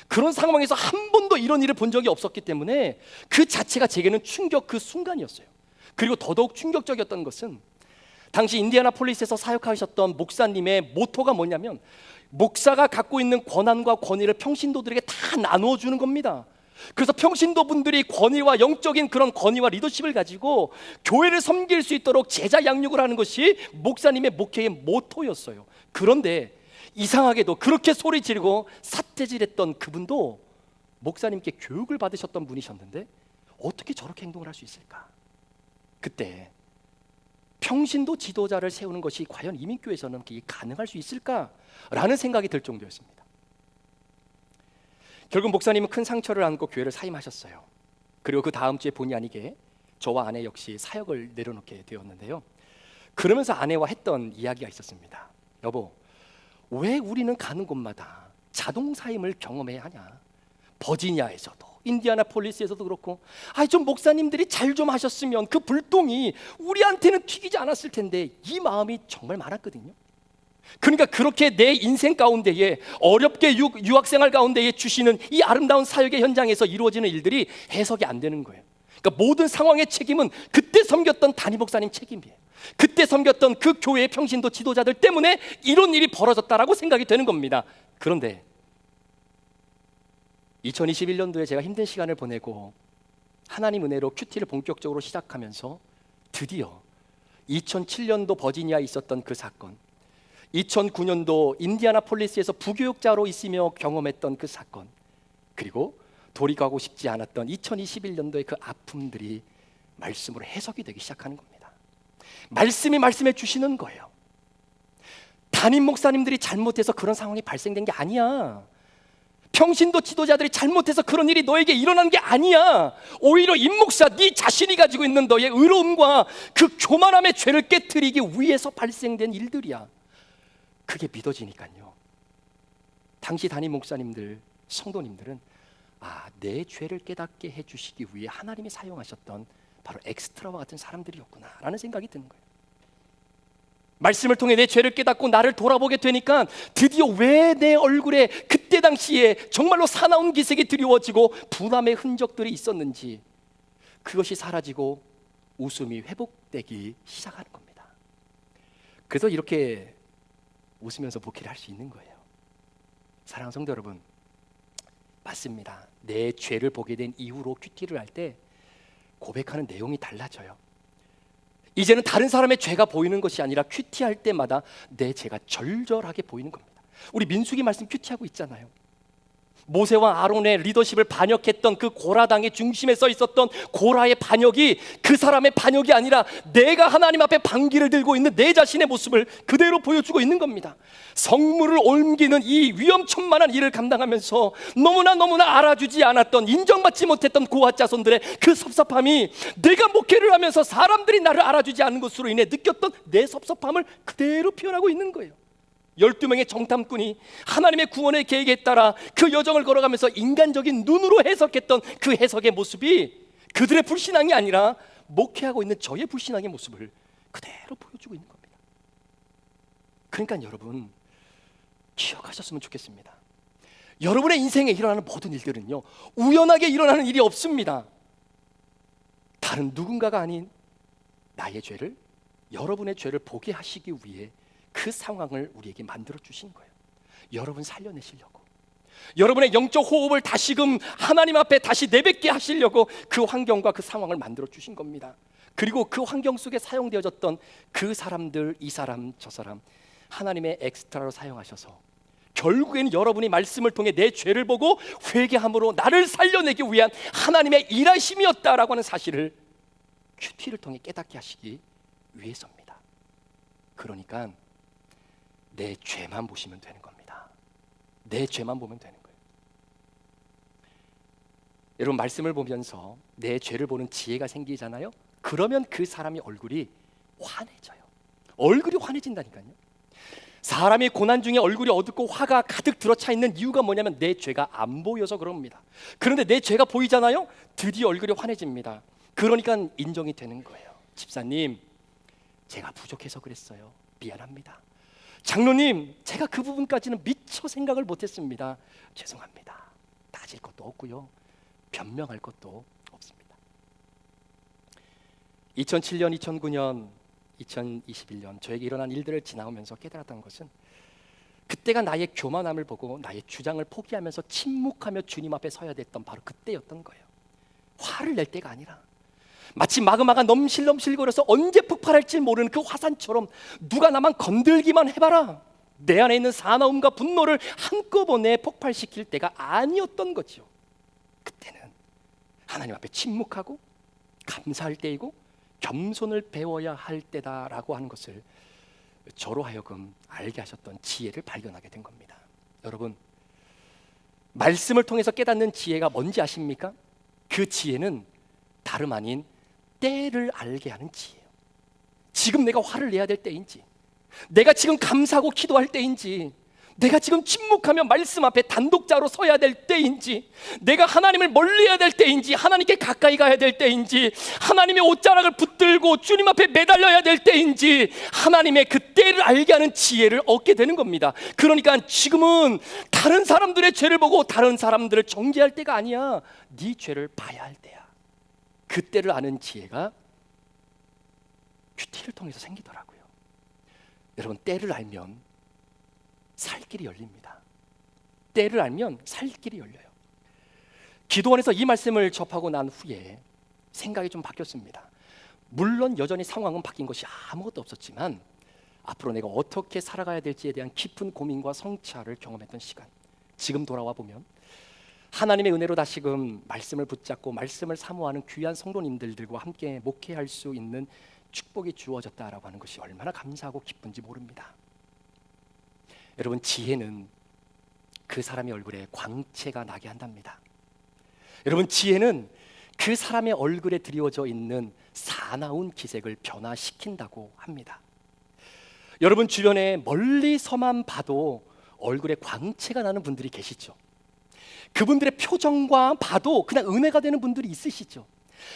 그런 상황에서 한 번도 이런 일을 본 적이 없었기 때문에 그 자체가 제게는 충격 그 순간이었어요. 그리고 더더욱 충격적이었던 것은 당시 인디애나폴리스에서 사역하셨던 목사님의 모토가 뭐냐면 목사가 갖고 있는 권한과 권위를 평신도들에게 다 나누어 주는 겁니다. 그래서 평신도 분들이 권위와 영적인 그런 권위와 리더십을 가지고 교회를 섬길 수 있도록 제자 양육을 하는 것이 목사님의 목회의 모토였어요. 그런데 이상하게도 그렇게 소리 지르고 삿대질했던 그분도 목사님께 교육을 받으셨던 분이셨는데 어떻게 저렇게 행동을 할 수 있을까? 그때 평신도 지도자를 세우는 것이 과연 이민교회에서는 가능할 수 있을까라는 생각이 들 정도였습니다. 결국 목사님은 큰 상처를 안고 교회를 사임하셨어요. 그리고 그 다음 주에 본의 아니게 저와 아내 역시 사역을 내려놓게 되었는데요. 그러면서 아내와 했던 이야기가 있었습니다. 여보, 왜 우리는 가는 곳마다 자동 사임을 경험해야 하냐? 버지니아에서도 인디애나폴리스에서도 그렇고, 좀 목사님들이 잘 좀 하셨으면 그 불똥이 우리한테는 튀기지 않았을 텐데, 이 마음이 정말 많았거든요. 그러니까 그렇게 내 인생 가운데에 어렵게 유학생활 가운데에 주시는 이 아름다운 사역의 현장에서 이루어지는 일들이 해석이 안 되는 거예요. 그러니까 모든 상황의 책임은 그때 섬겼던 담임 목사님 책임이에요. 그때 섬겼던 그 교회의 평신도 지도자들 때문에 이런 일이 벌어졌다라고 생각이 되는 겁니다. 그런데 2021년도에 제가 힘든 시간을 보내고 하나님 은혜로 큐티를 본격적으로 시작하면서 드디어 2007년도 버지니아에 있었던 그 사건, 2009년도 인디애나폴리스에서 부교육자로 있으며 경험했던 그 사건, 그리고 돌이가고 싶지 않았던 2021년도의 그 아픔들이 말씀으로 해석이 되기 시작하는 겁니다. 말씀이 말씀해 주시는 거예요. 담임 목사님들이 잘못해서 그런 상황이 발생된 게 아니야. 평신도 지도자들이 잘못해서 그런 일이 너에게 일어난 게 아니야. 오히려 임목사 네 자신이 가지고 있는 너의 의로움과 그 교만함의 죄를 깨트리기 위해서 발생된 일들이야. 그게 믿어지니까요. 당시 담임 목사님들, 성도님들은 내 죄를 깨닫게 해주시기 위해 하나님이 사용하셨던 바로 엑스트라와 같은 사람들이었구나라는 생각이 드는 거예요. 말씀을 통해 내 죄를 깨닫고 나를 돌아보게 되니까 드디어 왜 내 얼굴에 그때 당시에 정말로 사나운 기색이 드리워지고 분함의 흔적들이 있었는지, 그것이 사라지고 웃음이 회복되기 시작하는 겁니다. 그래서 이렇게 웃으면서 목회를 할 수 있는 거예요. 사랑하는 성도 여러분, 맞습니다. 내 죄를 보게 된 이후로 큐티를 할 때 고백하는 내용이 달라져요. 이제는 다른 사람의 죄가 보이는 것이 아니라 큐티할 때마다 내 죄가 절절하게 보이는 겁니다. 우리 민수기 말씀 큐티하고 있잖아요. 모세와 아론의 리더십을 반역했던 그 고라당의 중심에 서 있었던 고라의 반역이 그 사람의 반역이 아니라 내가 하나님 앞에 반기를 들고 있는 내 자신의 모습을 그대로 보여주고 있는 겁니다. 성물을 옮기는 이 위험천만한 일을 감당하면서 너무나 알아주지 않았던, 인정받지 못했던 고아 자손들의 그 섭섭함이 내가 목회를 하면서 사람들이 나를 알아주지 않는 것으로 인해 느꼈던 내 섭섭함을 그대로 표현하고 있는 거예요. 12명의 정탐꾼이 하나님의 구원의 계획에 따라 그 여정을 걸어가면서 인간적인 눈으로 해석했던 그 해석의 모습이 그들의 불신앙이 아니라 목회하고 있는 저의 불신앙의 모습을 그대로 보여주고 있는 겁니다. 그러니까 여러분, 기억하셨으면 좋겠습니다. 여러분의 인생에 일어나는 모든 일들은요, 우연하게 일어나는 일이 없습니다. 다른 누군가가 아닌 나의 죄를, 여러분의 죄를 보게 하시기 위해 그 상황을 우리에게 만들어 주신 거예요. 여러분 살려내시려고, 여러분의 영적 호흡을 다시금 하나님 앞에 다시 내뱉게 하시려고 그 환경과 그 상황을 만들어 주신 겁니다. 그리고 그 환경 속에 사용되어졌던 그 사람들, 이 사람, 저 사람, 하나님의 엑스트라로 사용하셔서 결국에는 여러분이 말씀을 통해 내 죄를 보고 회개함으로 나를 살려내기 위한 하나님의 일하심이었다라고 하는 사실을 큐티를 통해 깨닫게 하시기 위해서입니다. 그러니까 내 죄만 보시면 되는 겁니다. 내 죄만 보면 되는 거예요. 여러분, 말씀을 보면서 내 죄를 보는 지혜가 생기잖아요. 그러면 그 사람의 얼굴이 환해져요. 얼굴이 환해진다니까요. 사람이 고난 중에 얼굴이 어둡고 화가 가득 들어차 있는 이유가 뭐냐면 내 죄가 안 보여서 그럽니다. 그런데 내 죄가 보이잖아요. 드디어 얼굴이 환해집니다. 그러니까 인정이 되는 거예요. 집사님, 제가 부족해서 그랬어요. 미안합니다. 장로님, 제가 그 부분까지는 미처 생각을 못했습니다. 죄송합니다. 따질 것도 없고요, 변명할 것도 없습니다. 2007년, 2009년, 2021년 저에게 일어난 일들을 지나오면서 깨달았던 것은, 그때가 나의 교만함을 보고 나의 주장을 포기하면서 침묵하며 주님 앞에 서야 됐던 바로 그때였던 거예요. 화를 낼 때가 아니라 마치 마그마가 넘실넘실거려서 언제 폭발할지 모르는 그 화산처럼 누가 나만 건들기만 해봐라, 내 안에 있는 사나움과 분노를 한꺼번에 폭발시킬 때가 아니었던 거죠. 그때는 하나님 앞에 침묵하고 감사할 때이고 겸손을 배워야 할 때다라고 하는 것을 저로 하여금 알게 하셨던 지혜를 발견하게 된 겁니다. 여러분, 말씀을 통해서 깨닫는 지혜가 뭔지 아십니까? 그 지혜는 다름 아닌 때를 알게 하는 지혜예요. 지금 내가 화를 내야 될 때인지, 내가 지금 감사하고 기도할 때인지, 내가 지금 침묵하며 말씀 앞에 단독자로 서야 될 때인지, 내가 하나님을 멀리해야 될 때인지, 하나님께 가까이 가야 될 때인지, 하나님의 옷자락을 붙들고 주님 앞에 매달려야 될 때인지, 하나님의 그 때를 알게 하는 지혜를 얻게 되는 겁니다. 그러니까 지금은 다른 사람들의 죄를 보고 다른 사람들을 정죄할 때가 아니야. 네 죄를 봐야 할 때야. 그 때를 아는 지혜가 큐티를 통해서 생기더라고요. 여러분, 때를 알면 살 길이 열립니다. 때를 알면 살 길이 열려요. 기도원에서 이 말씀을 접하고 난 후에 생각이 좀 바뀌었습니다. 물론 여전히 상황은 바뀐 것이 아무것도 없었지만 앞으로 내가 어떻게 살아가야 될지에 대한 깊은 고민과 성찰을 경험했던 시간, 지금 돌아와 보면 하나님의 은혜로 다시금 말씀을 붙잡고 말씀을 사모하는 귀한 성도님들과 함께 목회할 수 있는 축복이 주어졌다라고 하는 것이 얼마나 감사하고 기쁜지 모릅니다. 여러분, 지혜는 그 사람의 얼굴에 광채가 나게 한답니다. 여러분, 지혜는 그 사람의 얼굴에 드리워져 있는 사나운 기색을 변화시킨다고 합니다. 여러분 주변에 멀리서만 봐도 얼굴에 광채가 나는 분들이 계시죠. 그분들의 표정과 봐도 그냥 은혜가 되는 분들이 있으시죠.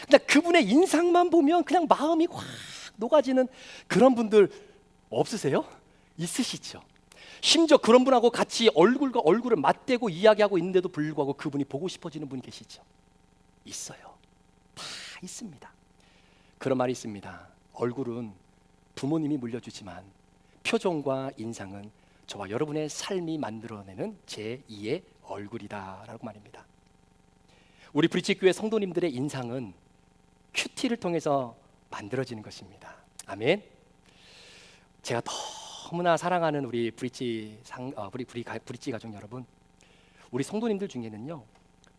그냥 그분의 인상만 보면 그냥 마음이 확 녹아지는 그런 분들 없으세요? 있으시죠. 심지어 그런 분하고 같이 얼굴과 얼굴을 맞대고 이야기하고 있는데도 불구하고 그분이 보고 싶어지는 분이 계시죠. 있어요. 다 있습니다. 그런 말이 있습니다. 얼굴은 부모님이 물려주지만 표정과 인상은 저와 여러분의 삶이 만들어내는 제2의 얼굴이다라고 말입니다. 우리 브릿지교회 성도님들의 인상은 큐티를 통해서 만들어지는 것입니다. 아멘. 제가 너무나 사랑하는 우리 브릿지 가족 여러분, 우리 성도님들 중에는요,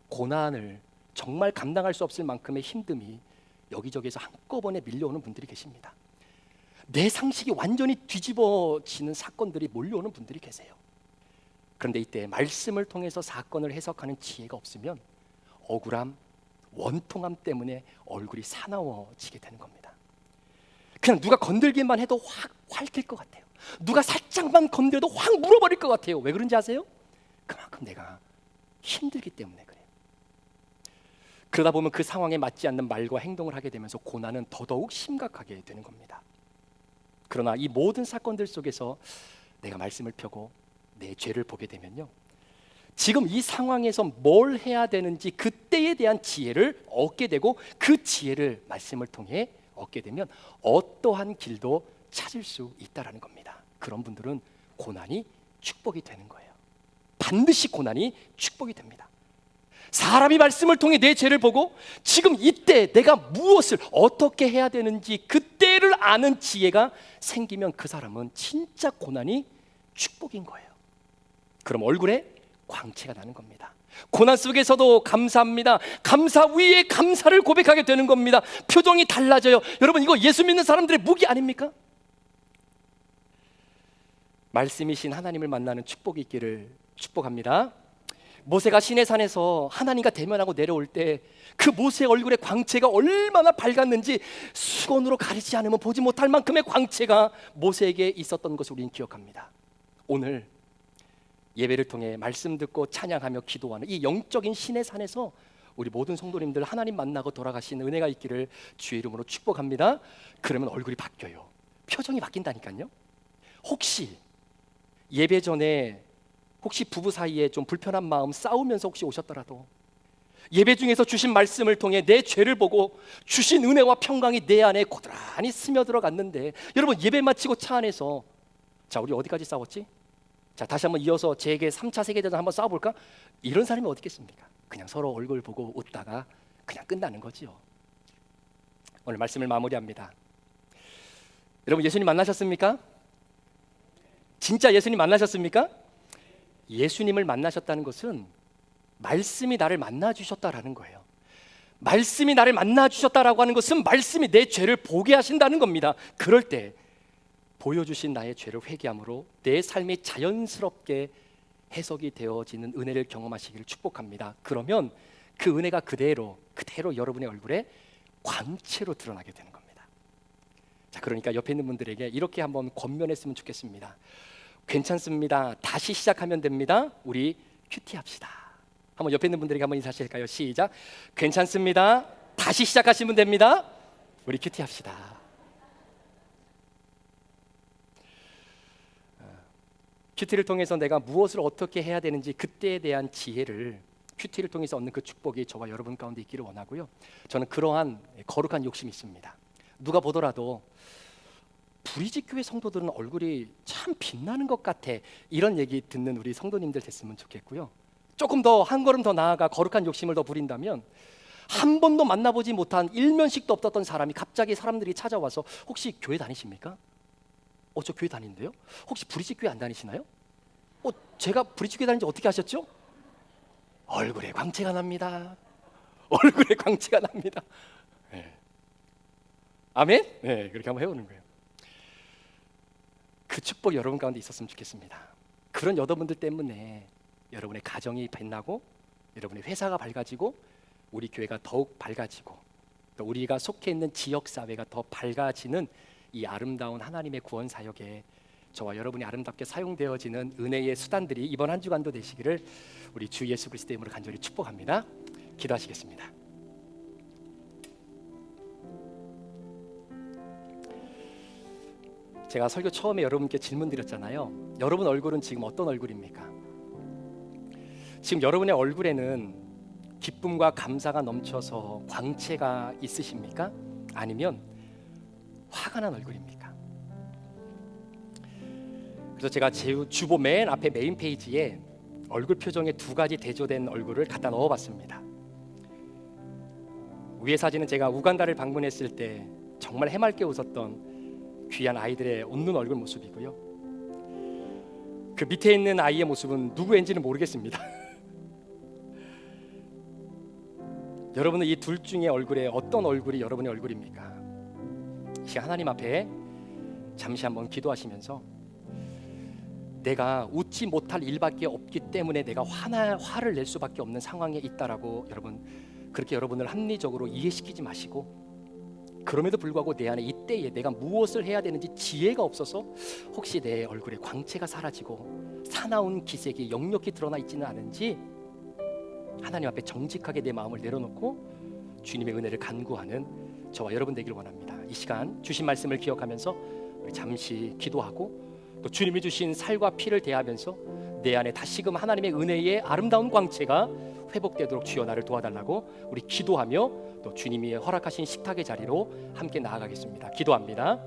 고난을 정말 감당할 수 없을 만큼의 힘듦이 여기저기서 한꺼번에 밀려오는 분들이 계십니다. 내 상식이 완전히 뒤집어지는 사건들이 몰려오는 분들이 계세요. 그런데 이때 말씀을 통해서 사건을 해석하는 지혜가 없으면 억울함, 원통함 때문에 얼굴이 사나워지게 되는 겁니다. 그냥 누가 건들기만 해도 확 핥힐 것 같아요. 누가 살짝만 건드려도 확 물어버릴 것 같아요. 왜 그런지 아세요? 그만큼 내가 힘들기 때문에 그래요. 그러다 보면 그 상황에 맞지 않는 말과 행동을 하게 되면서 고난은 더더욱 심각하게 되는 겁니다. 그러나 이 모든 사건들 속에서 내가 말씀을 펴고 내 죄를 보게 되면요, 지금 이 상황에서 뭘 해야 되는지 그때에 대한 지혜를 얻게 되고, 그 지혜를 말씀을 통해 얻게 되면 어떠한 길도 찾을 수 있다라는 겁니다. 그런 분들은 고난이 축복이 되는 거예요. 반드시 고난이 축복이 됩니다. 사람이 말씀을 통해 내 죄를 보고 지금 이때 내가 무엇을 어떻게 해야 되는지 그때를 아는 지혜가 생기면 그 사람은 진짜 고난이 축복인 거예요. 그럼 얼굴에 광채가 나는 겁니다. 고난 속에서도 감사합니다. 감사 위에 감사를 고백하게 되는 겁니다. 표정이 달라져요. 여러분, 이거 예수 믿는 사람들의 무기 아닙니까? 말씀이신 하나님을 만나는 축복이 있기를 축복합니다. 모세가 시내산에서 하나님과 대면하고 내려올 때 그 모세의 얼굴에 광채가 얼마나 밝았는지 수건으로 가리지 않으면 보지 못할 만큼의 광채가 모세에게 있었던 것을 우리는 기억합니다. 오늘 예배를 통해 말씀 듣고 찬양하며 기도하는 이 영적인 시내산에서 우리 모든 성도님들 하나님 만나고 돌아가신 은혜가 있기를 주의 이름으로 축복합니다. 그러면 얼굴이 바뀌어요. 표정이 바뀐다니까요. 혹시 예배 전에 혹시 부부 사이에 좀 불편한 마음 싸우면서 혹시 오셨더라도 예배 중에서 주신 말씀을 통해 내 죄를 보고 주신 은혜와 평강이 내 안에 고스란히 스며들어갔는데, 여러분 예배 마치고 차 안에서 자 우리 어디까지 싸웠지? 자 다시 한번 이어서 제게 3차 세계대전 한번 싸워볼까? 이런 사람이 어디 있겠습니까? 그냥 서로 얼굴 보고 웃다가 그냥 끝나는 거지요. 오늘 말씀을 마무리합니다. 여러분 예수님 만나셨습니까? 진짜 예수님 만나셨습니까? 예수님을 만나셨다는 것은 말씀이 나를 만나 주셨다라는 거예요. 말씀이 나를 만나 주셨다라고 하는 것은 말씀이 내 죄를 보게 하신다는 겁니다. 그럴 때 보여주신 나의 죄를 회개함으로 내 삶이 자연스럽게 해석이 되어지는 은혜를 경험하시기를 축복합니다. 그러면 그 은혜가 그대로 여러분의 얼굴에 광채로 드러나게 되는 겁니다. 자, 그러니까 옆에 있는 분들에게 이렇게 한번 권면했으면 좋겠습니다. 괜찮습니다. 다시 시작하면 됩니다. 우리 큐티합시다. 한번 옆에 있는 분들에게 한번 인사하실까요? 시작. 괜찮습니다. 다시 시작하시면 됩니다. 우리 큐티합시다. 큐티를 통해서 내가 무엇을 어떻게 해야 되는지 그때에 대한 지혜를 큐티를 통해서 얻는 그 축복이 저와 여러분 가운데 있기를 원하고요. 저는 그러한 거룩한 욕심이 있습니다. 누가 보더라도 브리지교회 성도들은 얼굴이 참 빛나는 것 같아, 이런 얘기 듣는 우리 성도님들 됐으면 좋겠고요. 조금 더 한 걸음 더 나아가 거룩한 욕심을 더 부린다면 한 번도 만나보지 못한 일면식도 없었던 사람이 갑자기 사람들이 찾아와서 혹시 교회 다니십니까? 저 교회 다니는데요? 혹시 브리지교회 안 다니시나요? 제가 브리지교회 다니는지 어떻게 아셨죠? 얼굴에 광채가 납니다. 얼굴에 광채가 납니다. 네. 아멘? 네, 그렇게 한번 해보는 거예요. 그 축복이 여러분 가운데 있었으면 좋겠습니다. 그런 여러분들 때문에 여러분의 가정이 빛나고 여러분의 회사가 밝아지고 우리 교회가 더욱 밝아지고 또 우리가 속해 있는 지역사회가 더 밝아지는 이 아름다운 하나님의 구원 사역에 저와 여러분이 아름답게 사용되어지는 은혜의 수단들이 이번 한 주간도 되시기를 우리 주 예수 그리스도의 이름으로 간절히 축복합니다. 기도하시겠습니다. 제가 설교 처음에 여러분께 질문 드렸잖아요. 여러분 얼굴은 지금 어떤 얼굴입니까? 지금 여러분의 얼굴에는 기쁨과 감사가 넘쳐서 광채가 있으십니까? 아니면 화가 난 얼굴입니까? 그래서 제가 제 주보 맨 앞에 메인 페이지에 얼굴 표정에 두 가지 대조된 얼굴을 갖다 넣어봤습니다. 위에 사진은 제가 우간다를 방문했을 때 정말 해맑게 웃었던 귀한 아이들의 웃는 얼굴 모습이고요. 그 밑에 있는 아이의 모습은 누구인지는 모르겠습니다. 여러분은 이 둘 중에 얼굴에 어떤 얼굴이 여러분의 얼굴입니까? 이 시간 하나님 앞에 잠시 한번 기도하시면서 내가 웃지 못할 일밖에 없기 때문에 내가 화를 낼 수밖에 없는 상황에 있다라고 여러분 그렇게 여러분을 합리적으로 이해시키지 마시고, 그럼에도 불구하고 내 안에 이때에 내가 무엇을 해야 되는지 지혜가 없어서 혹시 내 얼굴에 광채가 사라지고 사나운 기색이 역력히 드러나 있지는 않은지 하나님 앞에 정직하게 내 마음을 내려놓고 주님의 은혜를 간구하는 저와 여러분 되기를 원합니다. 이 시간 주신 말씀을 기억하면서 우리 잠시 기도하고 또 주님이 주신 살과 피를 대하면서 내 안에 다시금 하나님의 은혜의 아름다운 광채가 회복되도록 주여 나를 도와달라고 우리 기도하며 또 주님이 허락하신 식탁의 자리로 함께 나아가겠습니다. 기도합니다.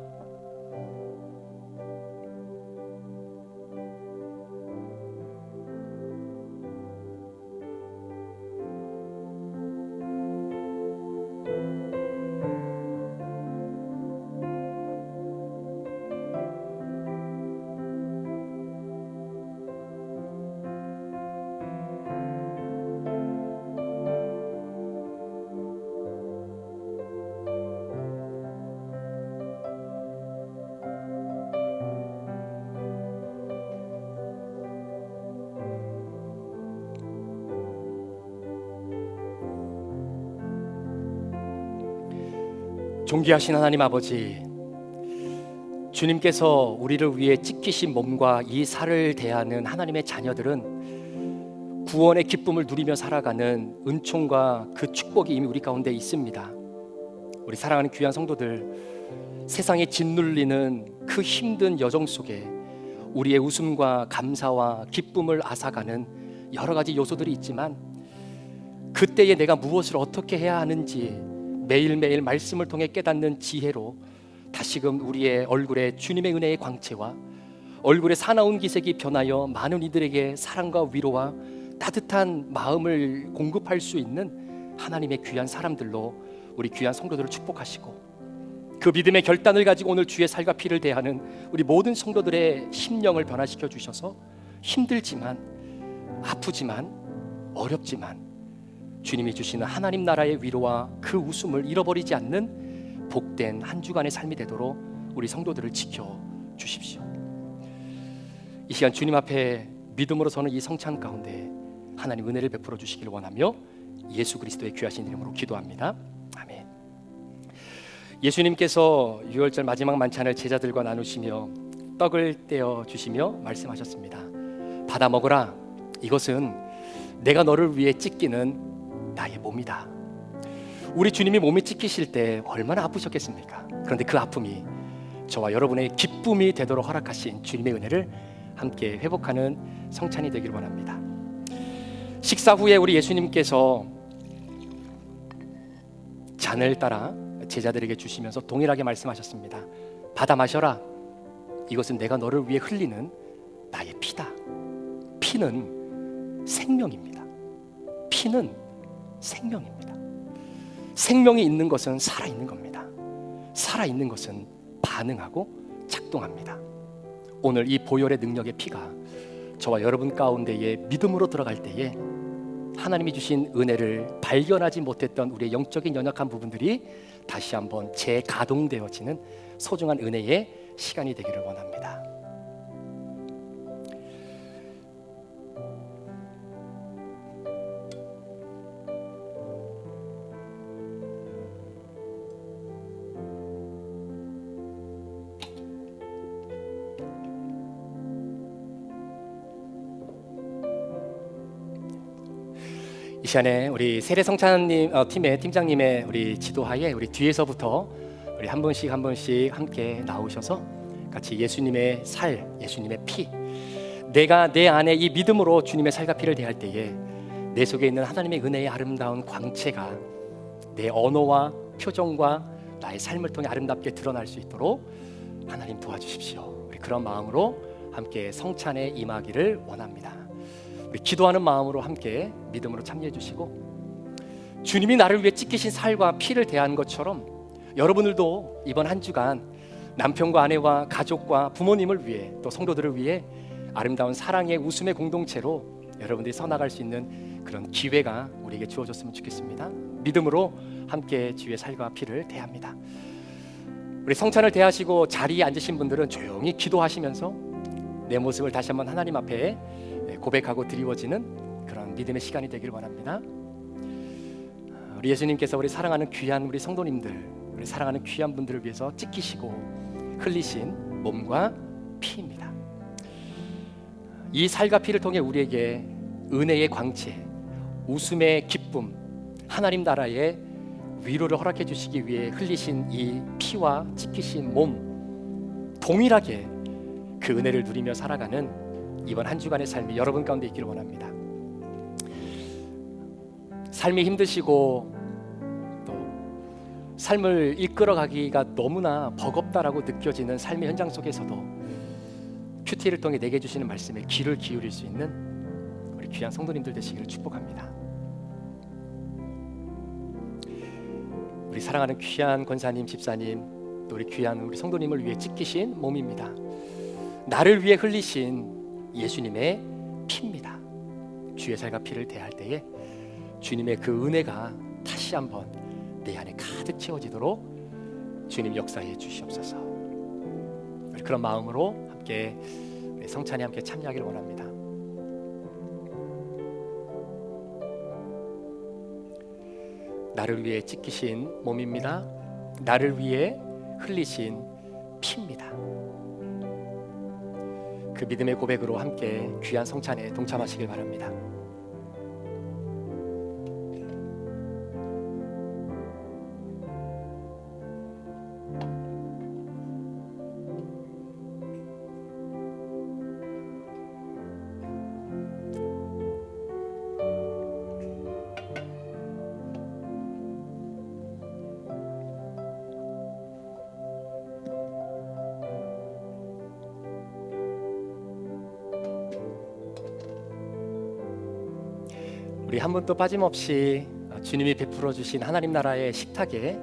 존귀하신 하나님 아버지, 주님께서 우리를 위해 찢기신 몸과 이 살을 대하는 하나님의 자녀들은 구원의 기쁨을 누리며 살아가는 은총과 그 축복이 이미 우리 가운데 있습니다. 우리 사랑하는 귀한 성도들, 세상에 짓눌리는 그 힘든 여정 속에 우리의 웃음과 감사와 기쁨을 앗아가는 여러 가지 요소들이 있지만, 그때에 내가 무엇을 어떻게 해야 하는지 매일매일 말씀을 통해 깨닫는 지혜로 다시금 우리의 얼굴에 주님의 은혜의 광채와 얼굴에 사나운 기색이 변하여 많은 이들에게 사랑과 위로와 따뜻한 마음을 공급할 수 있는 하나님의 귀한 사람들로 우리 귀한 성도들을 축복하시고, 그 믿음의 결단을 가지고 오늘 주의 살과 피를 대하는 우리 모든 성도들의 심령을 변화시켜 주셔서 힘들지만, 아프지만, 어렵지만 주님이 주시는 하나님 나라의 위로와 그 웃음을 잃어버리지 않는 복된 한 주간의 삶이 되도록 우리 성도들을 지켜 주십시오. 이 시간 주님 앞에 믿음으로 서는 이 성찬 가운데 하나님 은혜를 베풀어 주시길 원하며 예수 그리스도의 귀하신 이름으로 기도합니다. 아멘. 예수님께서 유월절 마지막 만찬을 제자들과 나누시며 떡을 떼어 주시며 말씀하셨습니다. 받아 먹으라. 이것은 내가 너를 위해 찢기는 나의 몸이다. 우리 주님이 몸이 찢기실 때 얼마나 아프셨겠습니까? 그런데 그 아픔이 저와 여러분의 기쁨이 되도록 허락하신 주님의 은혜를 함께 회복하는 성찬이 되기를 원합니다. 식사 후에 우리 예수님께서 잔을 따라 제자들에게 주시면서 동일하게 말씀하셨습니다. 받아 마셔라. 이것은 내가 너를 위해 흘리는 나의 피다. 피는 생명입니다. 피는 생명입니다. 생명이 있는 것은 살아있는 겁니다. 살아있는 것은 반응하고 작동합니다. 오늘 이 보혈의 능력의 피가 저와 여러분 가운데에 믿음으로 들어갈 때에 하나님이 주신 은혜를 발견하지 못했던 우리의 영적인 연약한 부분들이 다시 한번 재가동되어지는 소중한 은혜의 시간이 되기를 원합니다. 이 시간에 우리 세례성찬님 팀의 팀장님의 우리 지도하에 우리 뒤에서부터 우리 한 분씩 한 분씩 함께 나오셔서 같이 예수님의 살, 예수님의 피, 내가 내 안에 이 믿음으로 주님의 살과 피를 대할 때에 내 속에 있는 하나님의 은혜의 아름다운 광채가 내 언어와 표정과 나의 삶을 통해 아름답게 드러날 수 있도록 하나님 도와주십시오. 우리 그런 마음으로 함께 성찬에 임하기를 원합니다. 우리 기도하는 마음으로 함께 믿음으로 참여해 주시고, 주님이 나를 위해 찢기신 살과 피를 대한 것처럼 여러분들도 이번 한 주간 남편과 아내와 가족과 부모님을 위해 또 성도들을 위해 아름다운 사랑의 웃음의 공동체로 여러분들이 서나갈 수 있는 그런 기회가 우리에게 주어졌으면 좋겠습니다. 믿음으로 함께 주의 살과 피를 대합니다. 우리 성찬을 대하시고 자리에 앉으신 분들은 조용히 기도하시면서 내 모습을 다시 한번 하나님 앞에 고백하고 드리워지는 그런 믿음의 시간이 되기를 원합니다. 우리 예수님께서 우리 사랑하는 귀한 우리 성도님들, 우리 사랑하는 귀한 분들을 위해서 찢기시고 흘리신 몸과 피입니다. 이 살과 피를 통해 우리에게 은혜의 광채, 웃음의 기쁨, 하나님 나라의 위로를 허락해 주시기 위해 흘리신 이 피와 찢기신 몸, 동일하게 그 은혜를 누리며 살아가는 이번 한 주간의 삶이 여러분 가운데 있기를 원합니다. 삶이 힘드시고 또 삶을 이끌어가기가 너무나 버겁다라고 느껴지는 삶의 현장 속에서도 큐티를 통해 내게 주시는 말씀에 귀를 기울일 수 있는 우리 귀한 성도님들 되시기를 축복합니다. 우리 사랑하는 귀한 권사님, 집사님, 또 우리 귀한 우리 성도님을 위해 찢기신 몸입니다. 나를 위해 흘리신 예수님의 피입니다. 주의 살과 피를 대할 때에 주님의 그 은혜가 다시 한번 내 안에 가득 채워지도록 주님 역사해 주시옵소서. 우리 그런 마음으로 함께 성찬에 함께 참여하기를 원합니다. 나를 위해 찢기신 몸입니다. 나를 위해 흘리신 피입니다. 그 믿음의 고백으로 함께 귀한 성찬에 동참하시길 바랍니다. 우리 한 분도 빠짐없이 주님이 베풀어 주신 하나님 나라의 식탁에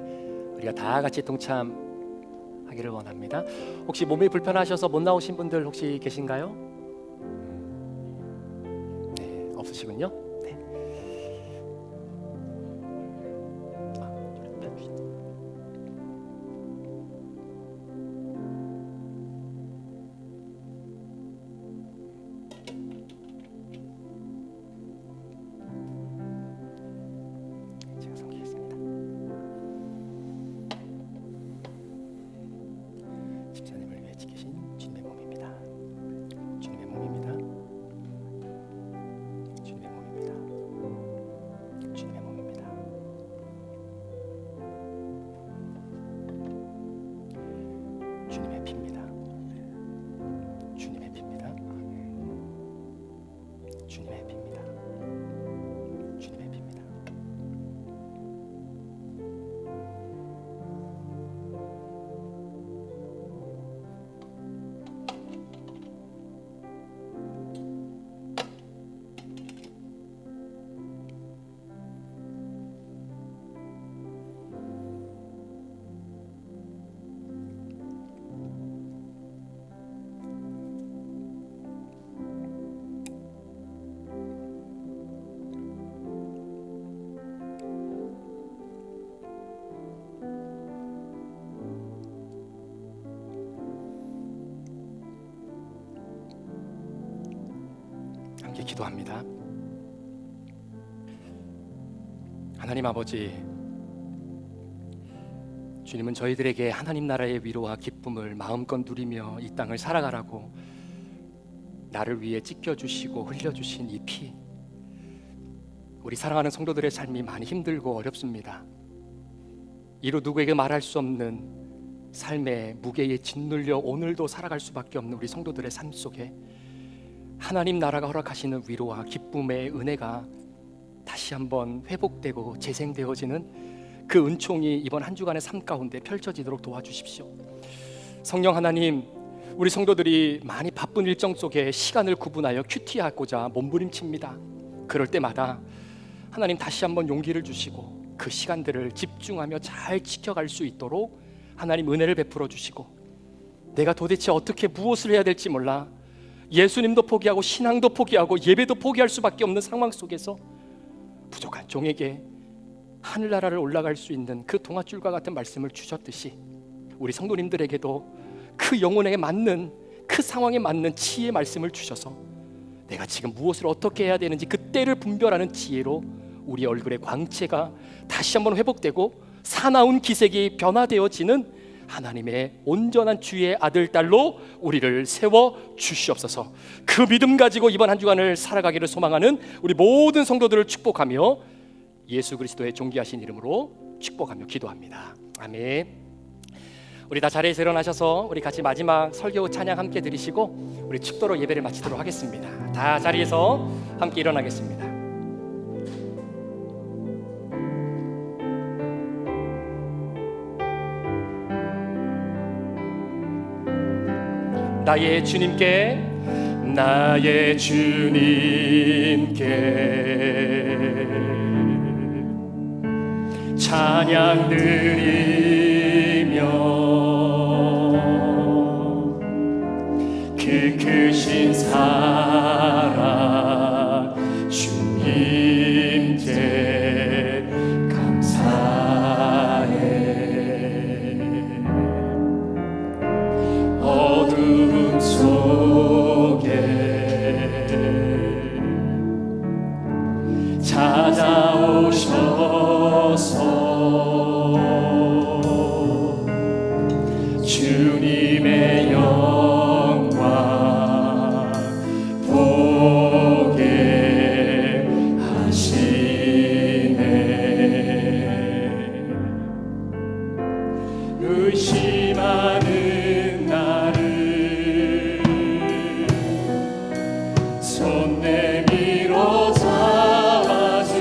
우리가 다 같이 동참하기를 원합니다. 혹시 몸이 불편하셔서 못 나오신 분들 혹시 계신가요? 네, 없으시군요. 네. 제가 섬기겠습니다. 집사님을 위해 지키신 주님의 몸입니다. 주님의 몸입니다. 주님의 몸입니다. 주님의 몸입니다. 주님의 피입니다. 주님의 피입니다. 주님의 피입니다. 주님의 피입니다. 함께 기도합니다. 하나님 아버지, 주님은 저희들에게 하나님 나라의 위로와 기쁨을 마음껏 누리며 이 땅을 살아가라고 나를 위해 찢겨주시고 흘려주신 이 피, 우리 사랑하는 성도들의 삶이 많이 힘들고 어렵습니다. 이루 누구에게 말할 수 없는 삶의 무게에 짓눌려 오늘도 살아갈 수밖에 없는 우리 성도들의 삶 속에 하나님 나라가 허락하시는 위로와 기쁨의 은혜가 다시 한번 회복되고 재생되어지는 그 은총이 이번 한 주간의 삶 가운데 펼쳐지도록 도와주십시오. 성령 하나님, 우리 성도들이 많이 바쁜 일정 속에 시간을 구분하여 큐티하고자 몸부림칩니다. 그럴 때마다 하나님 다시 한번 용기를 주시고 그 시간들을 집중하며 잘 지켜갈 수 있도록 하나님 은혜를 베풀어 주시고, 내가 도대체 어떻게 무엇을 해야 될지 몰라 예수님도 포기하고 신앙도 포기하고 예배도 포기할 수밖에 없는 상황 속에서 부족한 종에게 하늘나라를 올라갈 수 있는 그 동아줄과 같은 말씀을 주셨듯이 우리 성도님들에게도 그 영혼에게 맞는, 그 상황에 맞는 지혜의 말씀을 주셔서 내가 지금 무엇을 어떻게 해야 되는지 그때를 분별하는 지혜로 우리 얼굴의 광채가 다시 한번 회복되고 사나운 기색이 변화되어지는 하나님의 온전한 주의 아들, 딸로 우리를 세워 주시옵소서. 그 믿음 가지고 이번 한 주간을 살아가기를 소망하는 우리 모든 성도들을 축복하며 예수 그리스도의 존귀하신 이름으로 축복하며 기도합니다. 아멘. 우리 다 자리에서 일어나셔서 우리 같이 마지막 설교 찬양 함께 드리시고 우리 축도로 예배를 마치도록 하겠습니다. 다 자리에서 함께 일어나겠습니다. 나의 주님께 찬양 드리며 그 크신 사랑 주님께 감사해. 어둠 속에 찾아오셔서 주님의 영광 보게 하시네. 의심하는 나를 손 내밀어 잡아주시네.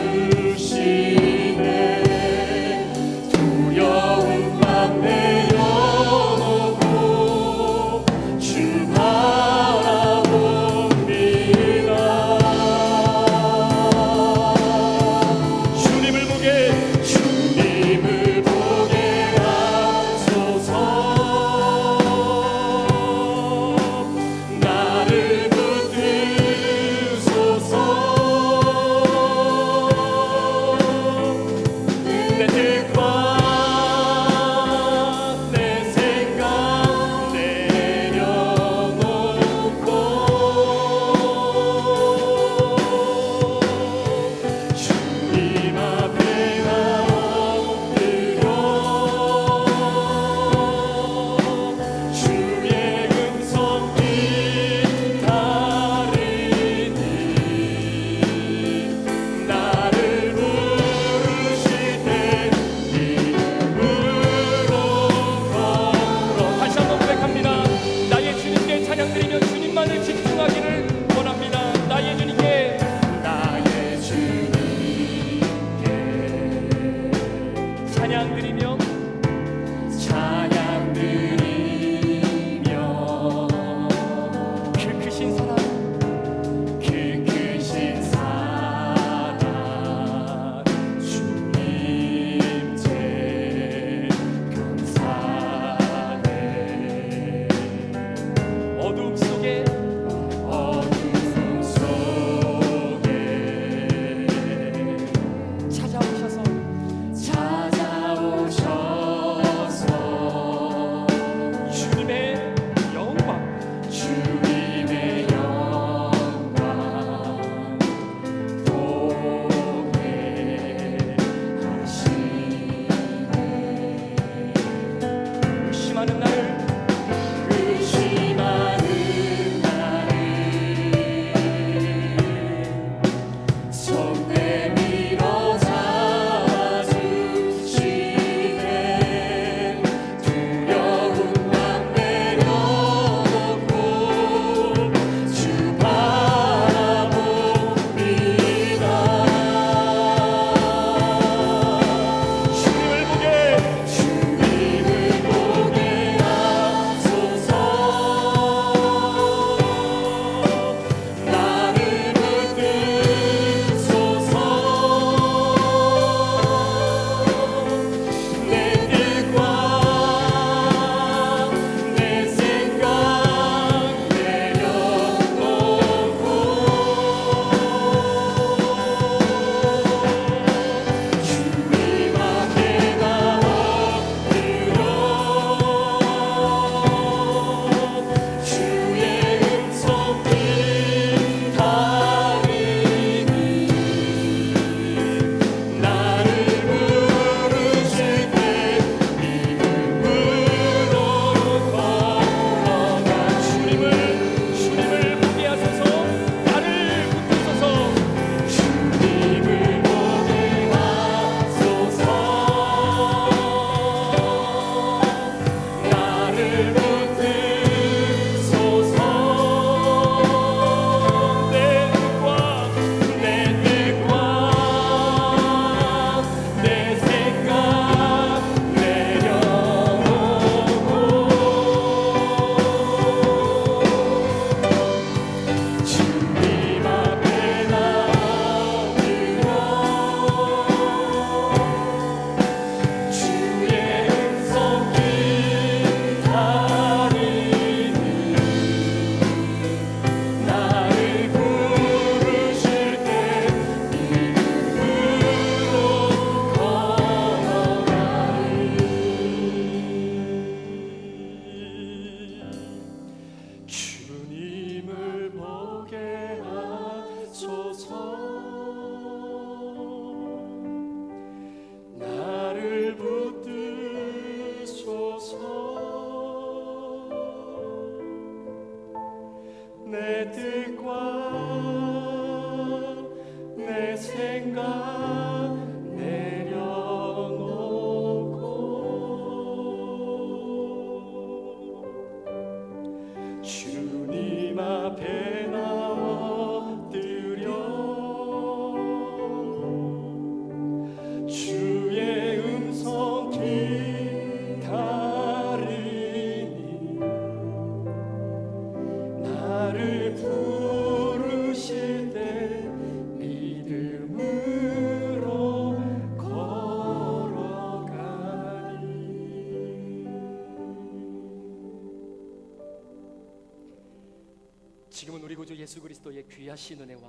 지금은 우리 구주 예수 그리스도의 귀하신 은혜와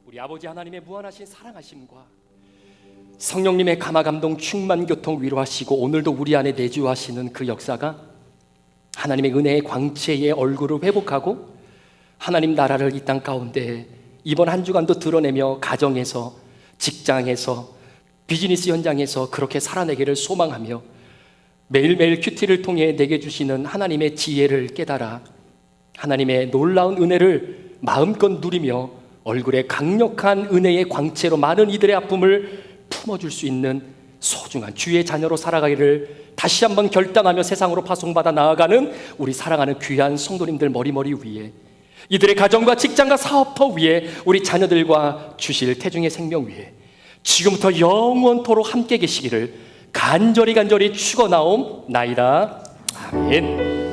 우리 아버지 하나님의 무한하신 사랑하심과 성령님의 감화 감동 충만 교통 위로하시고 오늘도 우리 안에 내주하시는 그 역사가 하나님의 은혜의 광채의 얼굴을 회복하고 하나님 나라를 이 땅 가운데 이번 한 주간도 드러내며 가정에서, 직장에서, 비즈니스 현장에서 그렇게 살아내기를 소망하며 매일매일 큐티를 통해 내게 주시는 하나님의 지혜를 깨달아 하나님의 놀라운 은혜를 마음껏 누리며 얼굴에 강력한 은혜의 광채로 많은 이들의 아픔을 품어줄 수 있는 소중한 주의 자녀로 살아가기를 다시 한번 결단하며 세상으로 파송받아 나아가는 우리 사랑하는 귀한 성도님들 머리머리 위에, 이들의 가정과 직장과 사업터 위에, 우리 자녀들과 주실 태중의 생명 위에 지금부터 영원토록 함께 계시기를 간절히 축원하옵나이다. 아멘.